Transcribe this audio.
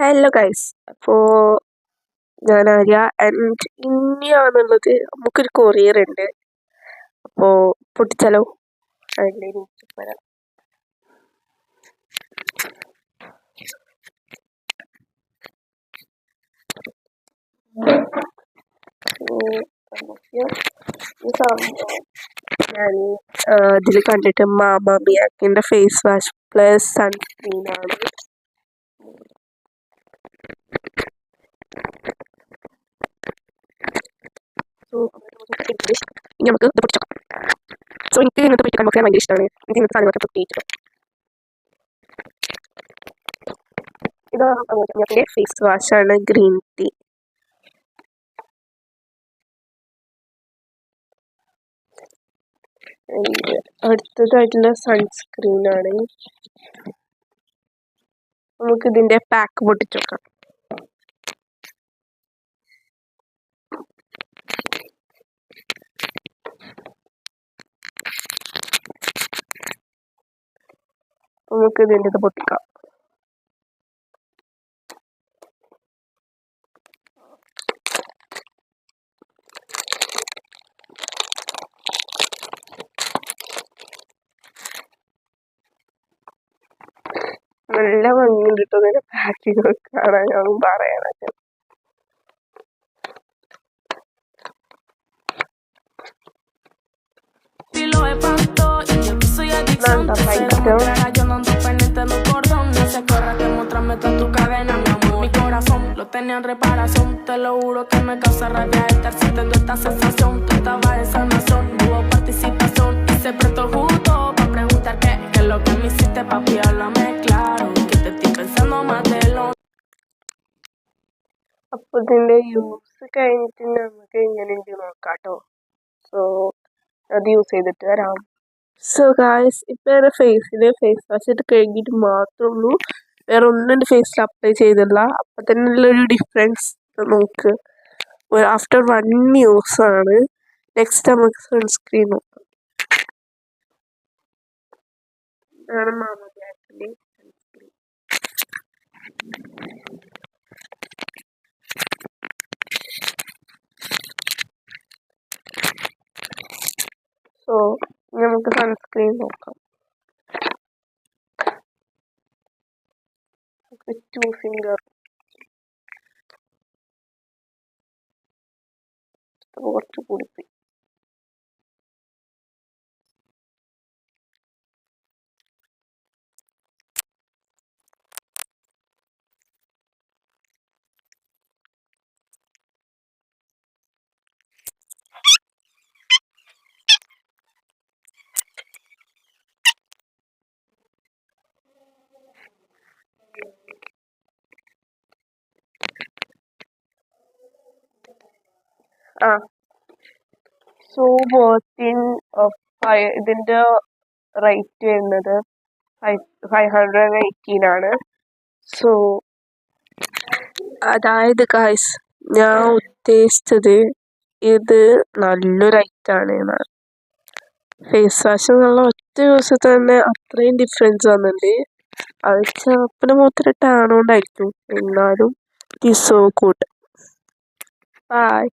Hello guys, അപ്പോൾ ഞാൻ Arya and ഇനിയാണുള്ളത്. നമുക്കൊരു കൊറിയർ ഉണ്ട്, അപ്പോൾ പൊട്ടിച്ചാലോ? അതിലേക്ക് വരാം. ഞാൻ ഇതിൽ കണ്ടിട്ട് മാമ ബിയാക്കിൻ്റെ ഫേസ് വാഷ് പ്ലസ് സൺസ്ക്രീനാണ്. ഇനി നമുക്ക് ഇത് പൊട്ടിച്ചോ. സോ എനിക്ക് ഇങ്ങനത്തെ പൊട്ടിക്കാൻ നോക്കാൻ ഭയങ്കര ഇഷ്ടമാണ്. എനിക്ക് ഇങ്ങനത്തെ സാധനങ്ങളൊക്കെ പൊട്ടിയിട്ടോ. ഇത് ഞങ്ങളുടെ ഫേസ് വാഷാണ്, ഗ്രീൻ ടീ. അടുത്തതായിട്ടുള്ള സൺസ്ക്രീനാണ്. നമുക്ക് ഇതിൻ്റെ പാക്ക് പൊട്ടിച്ചു നോക്കാം. നമുക്ക് ഇതിൻ്റെ ഇത് പൊട്ടിക്കാം. നല്ല ഭംഗിയുണ്ട് കേട്ടോ ഇതിൻ്റെ പാക്കിങ് കാണാൻ, ഞാൻ പറയാനൊക്കെ. Tenía reparación, te lo juro que me causa rabia estar sintiendo esta sensación. Tú estabas en sanación, hubo participación y se prestó justo para preguntar qué es lo que me hiciste, papi, háblame claro, que te estoy pensando más de lo. അപ്പോൾ ഇതിൻ്റെ use കഴിഞ്ഞിട്ട് നമുക്ക് എങ്ങനെ ഉണ്ട് നോക്കാം കേട്ടോ. So അത് use ചെയ്തിട്ട് വരാം. സോ ഗായ്സ്, ഇപ്പോൾ എൻ്റെ ഫേസിൽ ഫേസ് വാഷ് ഇട്ട് കഴിഞ്ഞിട്ട് മാത്രമേ ഉള്ളൂ, വേറെ ഒന്നും എൻ്റെ ഫേസിൽ അപ്ലൈ ചെയ്തില്ല. അപ്പം തന്നെ ഉള്ളൊരു ഡിഫറൻസ് നോക്ക്. ആഫ്റ്റർ 1 യൂസാണ്. നെക്സ്റ്റ് നമുക്ക് സൺസ്ക്രീൻ നോക്കാം. ഇതാണ് മാമ ബിയാക്കിൻ്റെ സൺസ്ക്രീൻ. സോ നമുക്ക് സൺസ്ക്രീൻ നോക്കാം. 2 ഫിംഗർ കുറച്ച് കൂടിപ്പോയി. സോ ഇതിൻ്റെ റേറ്റ് വരുന്നത് 518 ആണ്. സോ അതായത് ഗായ്സ്, ഞാൻ ഉദ്ദേശിച്ചത് ഇത് നല്ലൊരു ഐറ്റാണ് എന്നാണ്. ഫേസ് വാഷ് എന്നുള്ള ഒറ്റ ദിവസം തന്നെ അത്രയും ഡിഫറൻസ് വന്നിട്ടുണ്ട്. അത് ചെറുപ്പിന് മൂത്തിരി ടാണുകൊണ്ടായിരിക്കും, എന്നാലും it is so good. By.